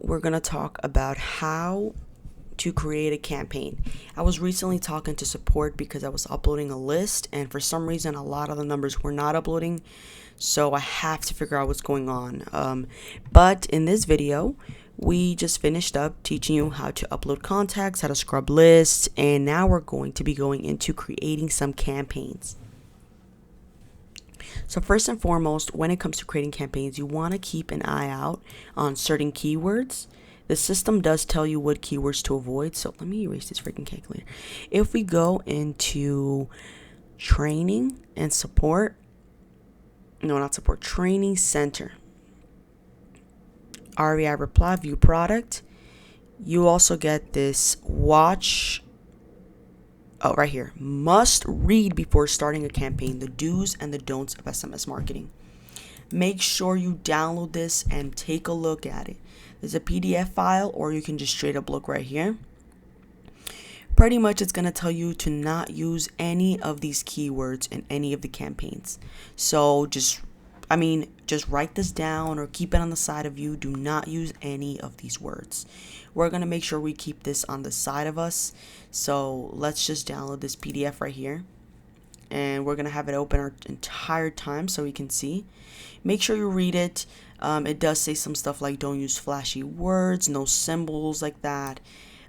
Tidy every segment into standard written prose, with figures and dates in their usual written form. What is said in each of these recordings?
we're going to talk about how to create a campaign. I was recently talking to support because I was uploading a list, and for some reason a lot of the numbers were not uploading, so I have to figure out what's going on. But in this video, we just finished up teaching you how to upload contacts, how to scrub lists, and now we're going to be going into creating some campaigns. So first and foremost, when it comes to creating campaigns, you want to keep an eye out on certain keywords. The system does tell you what keywords to avoid. So let me erase this freaking calculator. If we go into training and support, no, not support, training center, ReiReply, view product, you also get this watch. Oh, right here. Must read before starting a campaign, the do's and the don'ts of SMS marketing. Make sure you download this and take a look at it. There's a PDF file, or you can just straight up look right here. Pretty much it's going to tell you to not use any of these keywords in any of the campaigns. So just write this down or keep it on the side of you. Do not use any of these words. We're going to make sure we keep this on the side of us. So let's just download this PDF right here. And we're going to have it open our entire time so we can see. Make sure you read it. It does say some stuff like don't use flashy words, no symbols like that.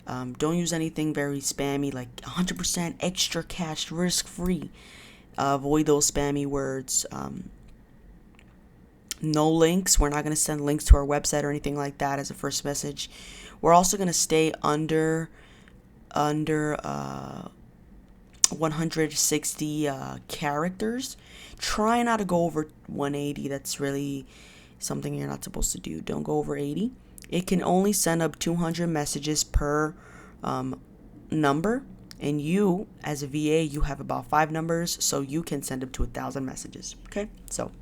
Don't use anything very spammy like 100% extra cash, risk-free. Avoid those spammy words. No links. We're not going to send links to our website or anything like that as a first message. We're also going to stay under 160 characters. Try not to go over 180. That's really something you're not supposed to do. Don't go over 80. It can only send up 200 messages per number, and you as a VA, you have about 5 numbers, so you can send up to 1,000 messages. Okay, so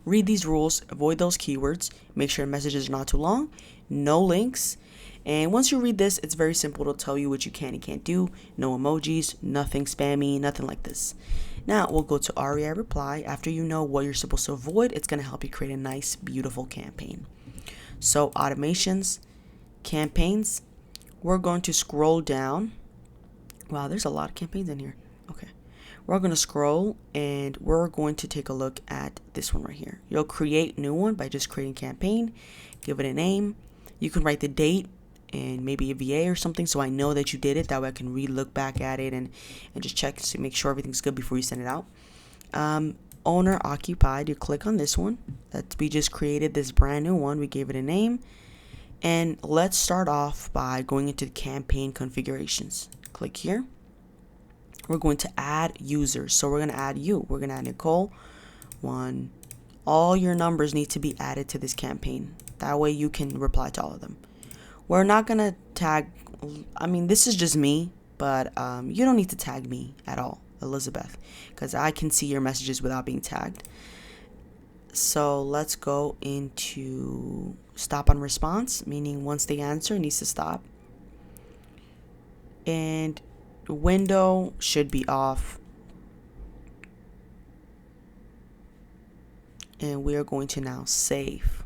read these rules, avoid those keywords, make sure messages are not too long, no links. And once you read this, it's very simple to tell you what you can and can't do. No emojis, nothing spammy, nothing like this. Now we'll go to ReiReply. After you know what you're supposed to avoid, it's going to help you create a nice, beautiful campaign. So automations, campaigns, we're going to scroll down. Wow, there's a lot of campaigns in here. Okay. We're going to scroll and we're going to take a look at this one right here. You'll create a new one by just creating campaign, give it a name. You can write the date and maybe a VA or something, so I know that you did it. That way I can look back at it and just check to make sure everything's good before you send it out. Owner occupied, you click on this one. We just created this brand new one. We gave it a name. And let's start off by going into the campaign configurations. Click here. We're going to add users. So we're going to add you. We're going to add Nicole. All your numbers need to be added to this campaign. That way you can reply to all of them. We're not going to tag, this is just me, but you don't need to tag me at all, Elizabeth, because I can see your messages without being tagged. So let's go into stop on response, meaning once they answer, it needs to stop. And window should be off. And we are going to now save.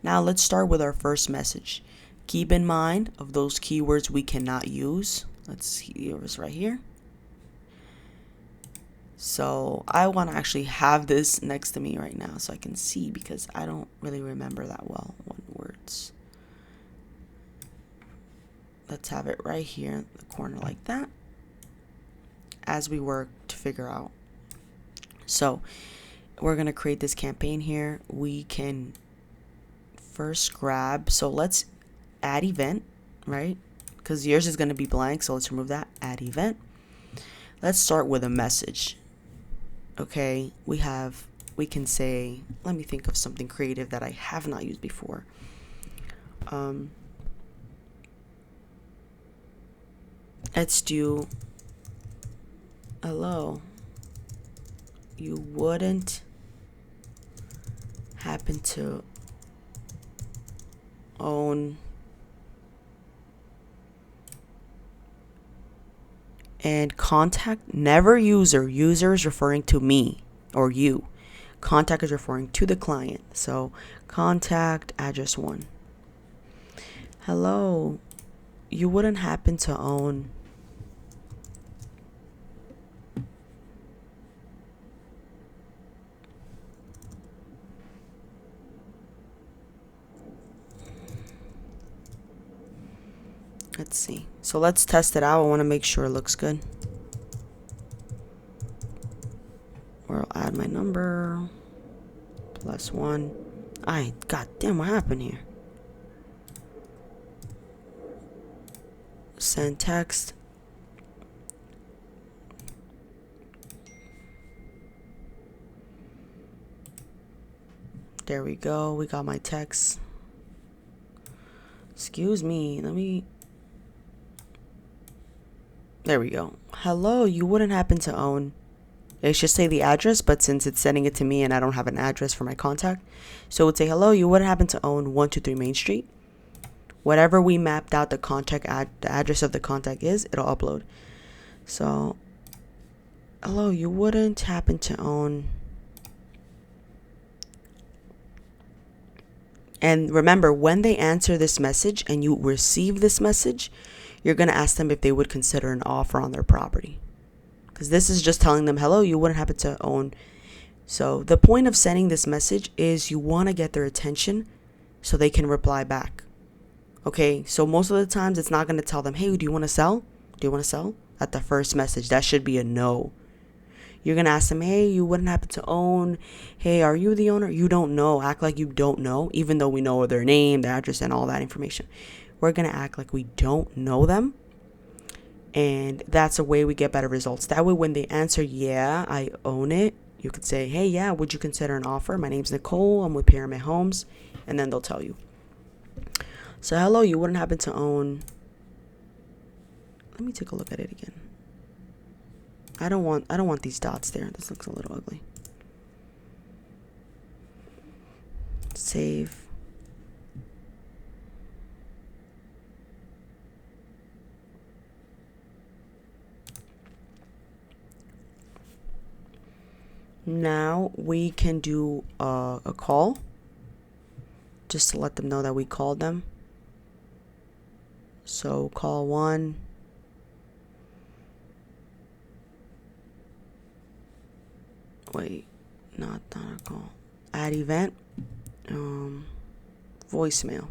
Now let's start with our first message. Keep in mind of those keywords we cannot use. Let's see, it's right here. So I want to actually have this next to me right now so I can see, because I don't really remember that well what words. Let's have it right here in the corner like that as we work to figure out. So we're going to create this campaign here. We can first grab, so let's add event, right? Because yours is going to be blank, so let's remove that. Add event. Let's start with a message. Okay, we can say, let me think of something creative that I have not used before. Let's do, hello, you wouldn't happen to own and contact, never user is referring to me or you. Contact is referring to the client. So contact address 1. Hello, you wouldn't happen to own let's see. So let's test it out. I want to make sure it looks good. Or I'll add my number +1. God damn, what happened here? Send text. There we go. We got my text. Excuse me. There we go. Hello, you wouldn't happen to own. It should say the address, but since it's sending it to me and I don't have an address for my contact, so it would say, hello, you wouldn't happen to own 123 Main Street. Whatever we mapped out the address of the contact is, it'll upload. So, hello, you wouldn't happen to own. And remember, when they answer this message and you receive this message, you're going to ask them if they would consider an offer on their property. Because this is just telling them, hello, you wouldn't happen to own. So the point of sending this message is you want to get their attention so they can reply back. Okay, so most of the times it's not going to tell them, hey, do you want to sell? Do you want to sell? At the first message, that should be a no. You're going to ask them, hey, you wouldn't happen to own. Hey, are you the owner? You don't know. Act like you don't know, even though we know their name, their address, and all that information. We're going to act like we don't know them. And that's a way we get better results. That way, when they answer, yeah, I own it, you could say, hey, yeah, would you consider an offer? My name's Nicole. I'm with Pyramid Homes. And then they'll tell you. So, hello, you wouldn't happen to own. Let me take a look at it again. I don't want these dots there. This looks a little ugly. Save. Now we can do a call just to let them know that we called them. So call 1. Wait, not a call. Add event. Voicemail.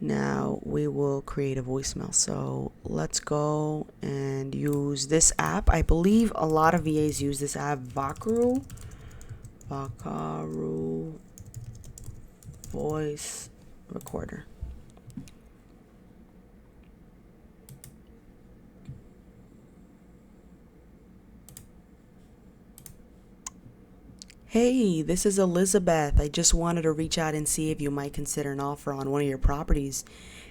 Now we will create a voicemail. So let's go and use this app. I believe a lot of VAs use this app, Vakaru voice recorder. Hey, this is Elizabeth. I just wanted to reach out and see if you might consider an offer on one of your properties.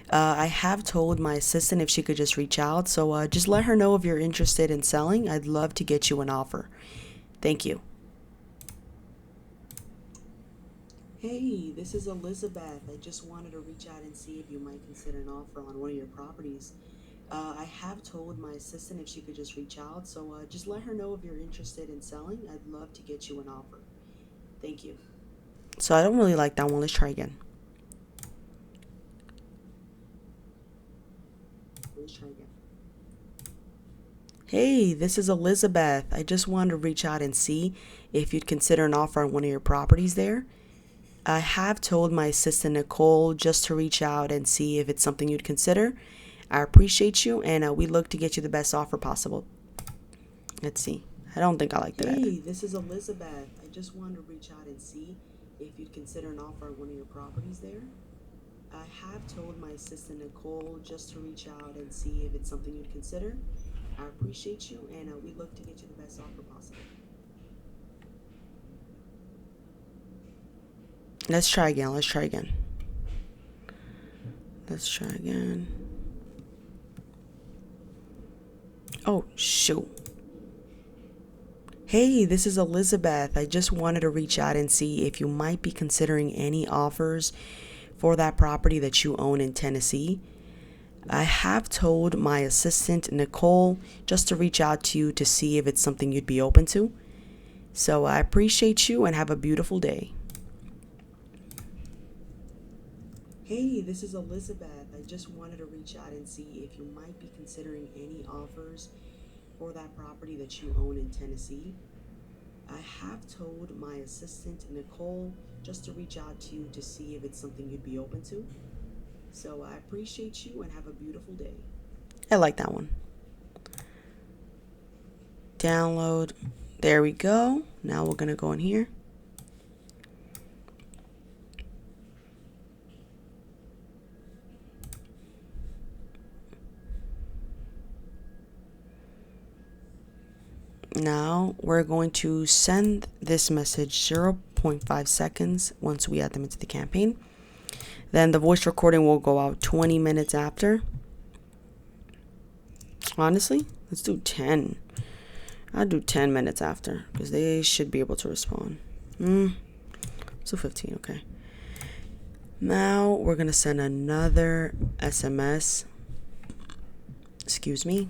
I have told my assistant if she could just reach out, so just let her know if you're interested in selling. I'd love to get you an offer. Thank you. Hey, this is Elizabeth. I just wanted to reach out and see if you might consider an offer on one of your properties. I have told my assistant if she could just reach out, so just let her know if you're interested in selling. I'd love to get you an offer. Thank you. So I don't really like that one. Let's try again. Hey, this is Elizabeth. I just wanted to reach out and see if you'd consider an offer on one of your properties there. I have told my assistant Nicole just to reach out and see if it's something you'd consider. I appreciate you, and we look to get you the best offer possible. Let's see. I don't think I like that. Hey, this is Elizabeth. I just wanted to reach out and see if you'd consider an offer on one of your properties there. I have told my assistant Nicole just to reach out and see if it's something you'd consider. I appreciate you, and we look to get you the best offer possible. Let's try again. Oh, shoot. Hey, this is Elizabeth. I just wanted to reach out and see if you might be considering any offers for that property that you own in Tennessee. I have told my assistant Nicole just to reach out to you to see if it's something you'd be open to. So I appreciate you and have a beautiful day. Hey, this is Elizabeth. I just wanted to reach out and see if you might be considering any offers for that property that you own in Tennessee. I have told my assistant Nicole just to reach out to you to see if it's something you'd be open to. So I appreciate you and have a beautiful day. I like that one. Download. There we go. Now we're going to go in here. Now we're going to send this message 0.5 seconds once we add them into the campaign. Then the voice recording will go out 20 minutes after. Honestly, let's do 10. I'll do 10 minutes after because they should be able to respond. So 15, okay. Now we're going to send another SMS. Excuse me.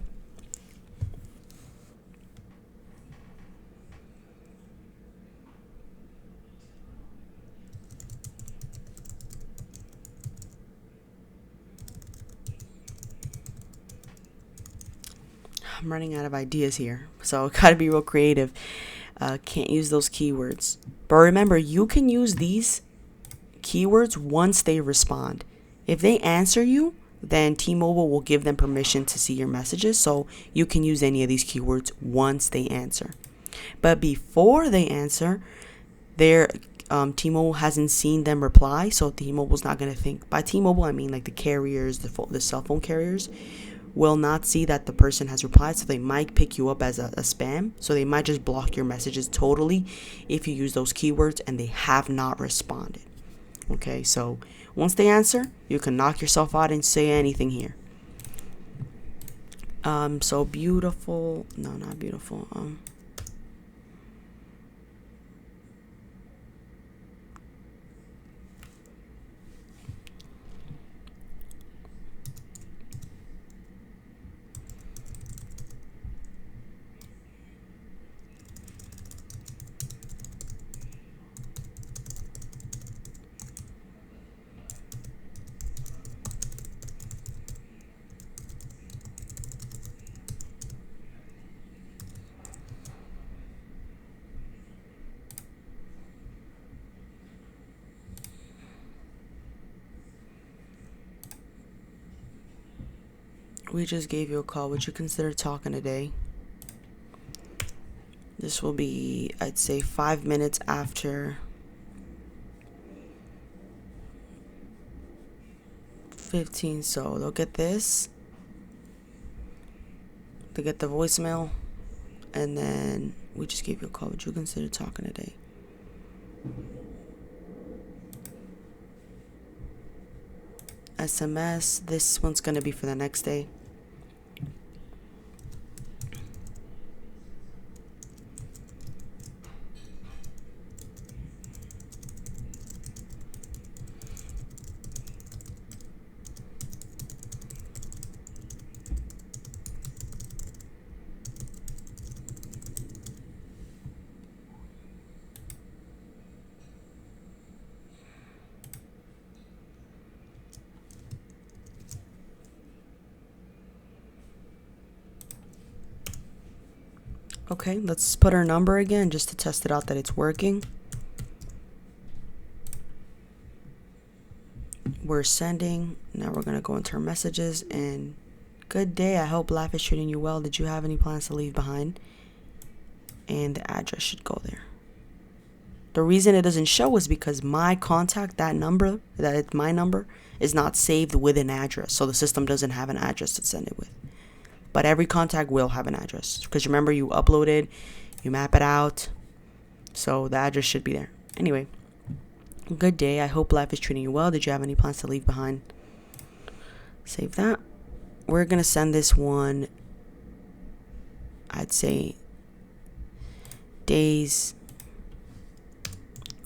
I'm running out of ideas here, so gotta be real creative. Can't use those keywords. But remember, you can use these keywords once they respond. If they answer you, then T-Mobile will give them permission to see your messages, so you can use any of these keywords once they answer. But before they answer, their T-Mobile hasn't seen them reply, so T-Mobile's not going to think. By T-Mobile, I mean like the carriers, the cell phone carriers will not see that the person has replied, so they might pick you up as a spam. So they might just block your messages totally if you use those keywords and they have not responded. Okay, so once they answer, you can knock yourself out and say anything here. So beautiful. No, not beautiful. We just gave you a call. Would you consider talking today? This will be, I'd say, 5 minutes after 15. So they'll get this. They get the voicemail. And then we just gave you a call. Would you consider talking today? SMS. This one's going to be for the next day. Okay, let's put our number again just to test it out that it's working. We're sending. Now we're going to go into our messages and good day. I hope life is treating you well. Did you have any plans to leave behind? And the address should go there. The reason it doesn't show is because my contact, that number, that it's my number, is not saved with an address. So the system doesn't have an address to send it with. But every contact will have an address. Because remember, you uploaded, you map it out. So the address should be there. Anyway, good day. I hope life is treating you well. Did you have any plans to leave behind? Save that. We're going to send this one, I'd say, days,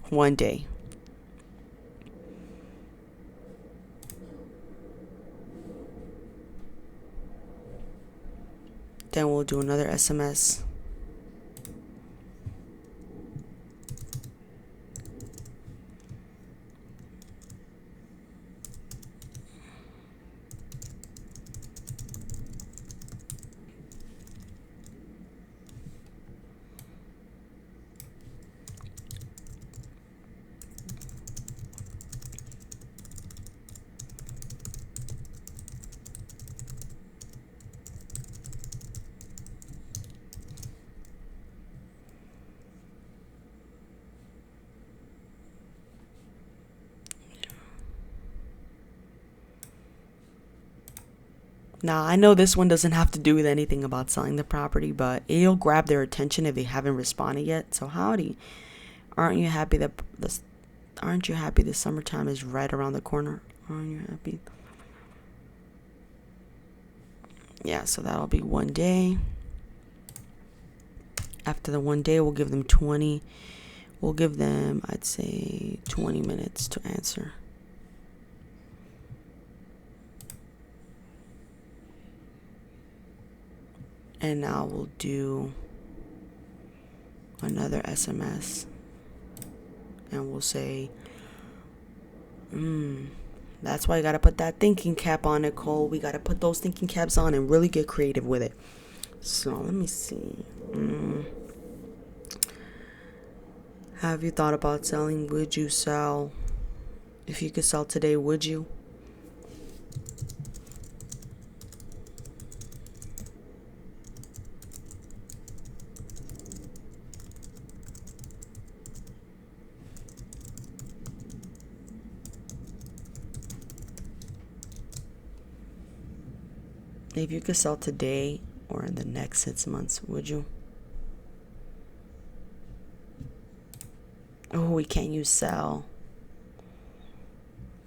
1 day. Then we'll do another SMS. Now, I know this one doesn't have to do with anything about selling the property, but it'll grab their attention if they haven't responded yet. So howdy. Aren't you happy the summertime is right around the corner? Aren't you happy? Yeah, so that'll be 1 day. After the 1 day, we'll give them I'd say 20 minutes to answer. And now we'll do another SMS. And we'll say, that's why you gotta put that thinking cap on it, Cole. We gotta put those thinking caps on and really get creative with it. So let me see. Have you thought about selling? Would you sell? If you could sell today, would you? If you could sell today or in the next 6 months, would you? Oh, we can't use sell.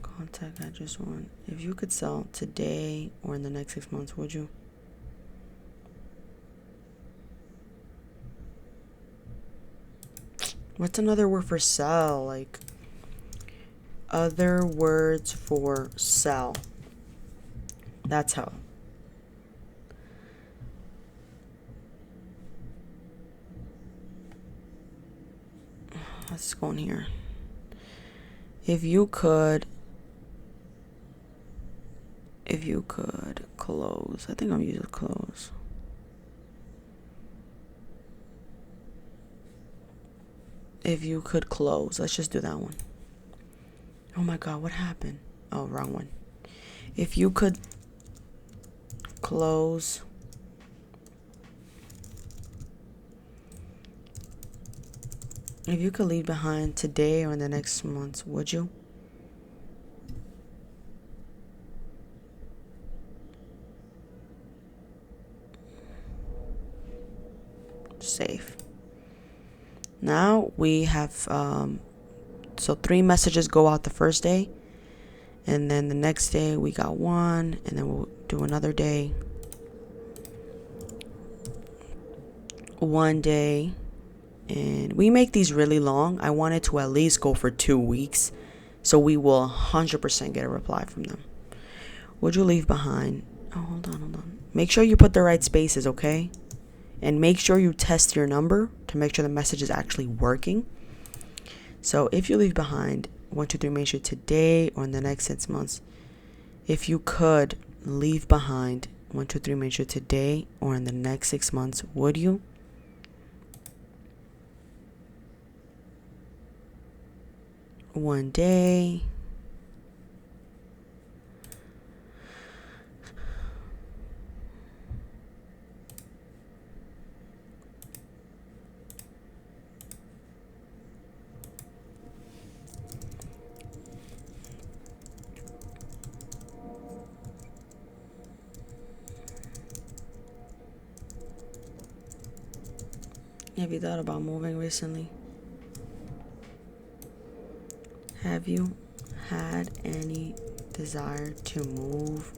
Contact address 1. If you could sell today or in the next 6 months, would you? What's another word for sell? Like, other words for sell. That's how. Let's go in here. If you could close. I think I'm using close. If you could close. Let's just do that one. Oh my God, what happened? Oh, wrong one. If you could close if you could leave behind today or in the next months, would you? Safe. Now we have so 3 messages go out the first day, and then the next day we got 1, and then we'll do another day, 1 day. And we make these really long. I want it to at least go for 2 weeks, so we will 100% get a reply from them. Would you leave behind? Oh, hold on. Make sure you put the right spaces, okay? And make sure you test your number to make sure the message is actually working. So if you leave behind, 1, 2, 3, make sure today or in the next 6 months. If you could leave behind, 1, 2, 3, make sure today or in the next 6 months, would you? One day. Have you thought about moving recently? Have you had any desire to move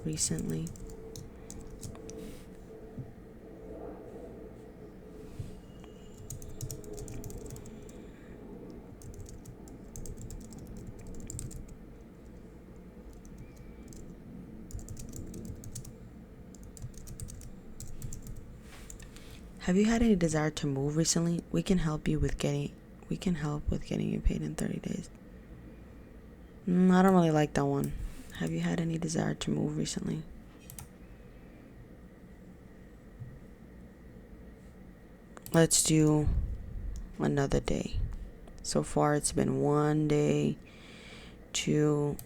recently? Have you had any desire to move recently? We can help with getting you paid in 30 days. I don't really like that one. Have you had any desire to move recently? Let's do another day. So far it's been 1 day, 2.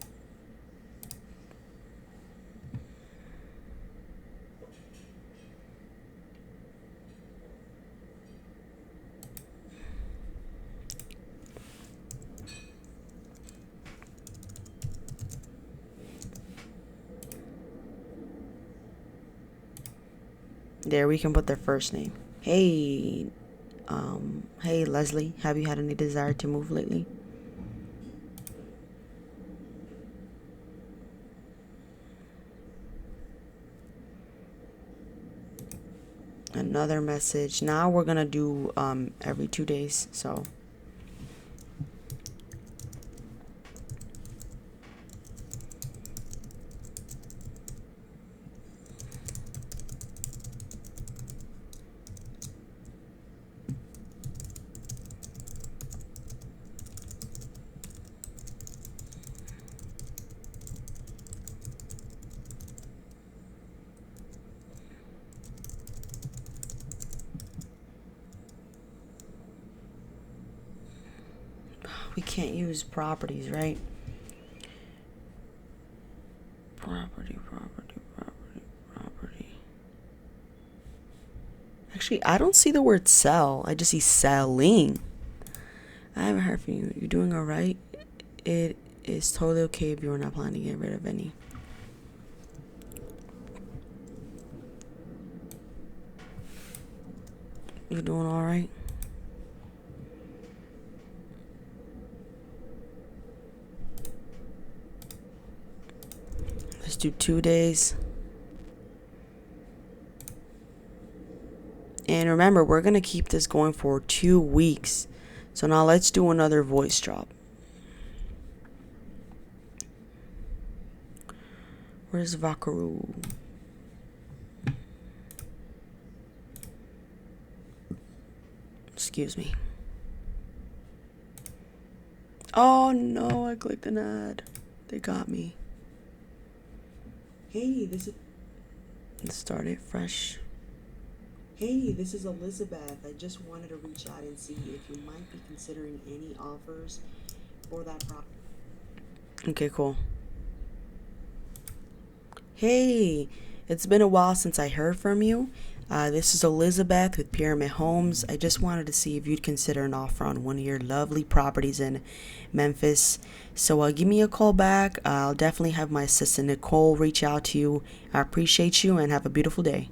There, we can put their first name. Hey, hey Leslie, have you had any desire to move lately? Another message. Now we're gonna do every 2 days. So we can't use properties, right? Property. Actually, I don't see the word sell. I just see selling. I haven't heard from you. You're doing all right? It is totally okay if you're not planning to get rid of any. You're doing all right? Let's do 2 days. And remember, we're going to keep this going for 2 weeks. So now let's do another voice drop. Where's Vakaru? Excuse me. Oh no, I clicked an ad. They got me. Hey, this is... Let's start it fresh. Hey, this is Elizabeth. I just wanted to reach out and see if you might be considering any offers for that property. Okay, cool. Hey, it's been a while since I heard from you. This is Elizabeth with Pyramid Homes. I just wanted to see if you'd consider an offer on one of your lovely properties in Memphis. So give me a call back. I'll definitely have my assistant Nicole reach out to you. I appreciate you and have a beautiful day.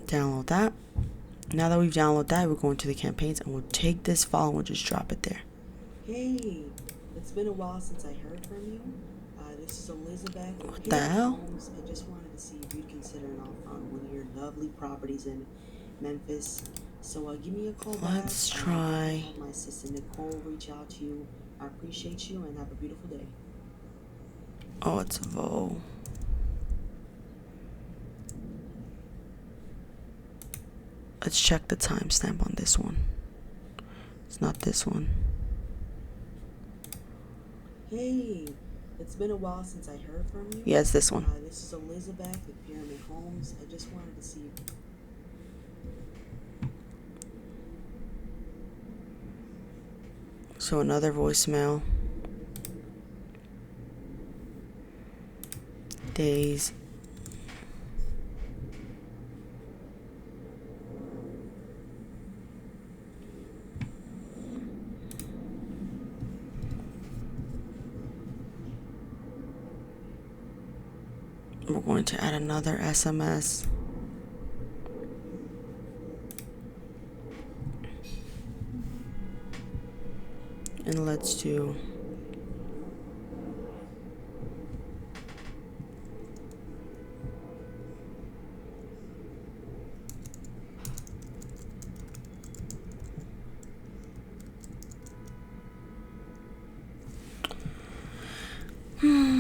Download that. Now that we've downloaded that, we're going to the campaigns and we'll take this file and we'll just drop it there. Hey, it's been a while since I heard from you. This is Elizabeth. What the hell? I just wanted to see if you'd consider an offer on one of your lovely properties in Memphis. So give me a call back. Let's try. My assistant Nicole reach out to you. I appreciate you and have a beautiful day. Oh, it's a Vo. Let's check the timestamp on this one. It's not this one. Hey, it's been a while since I heard from you. Yeah, it's this one. This is Elizabeth with Pyramid Homes. I just wanted to see. So another voicemail. Days. We're going to add another SMS. And let's do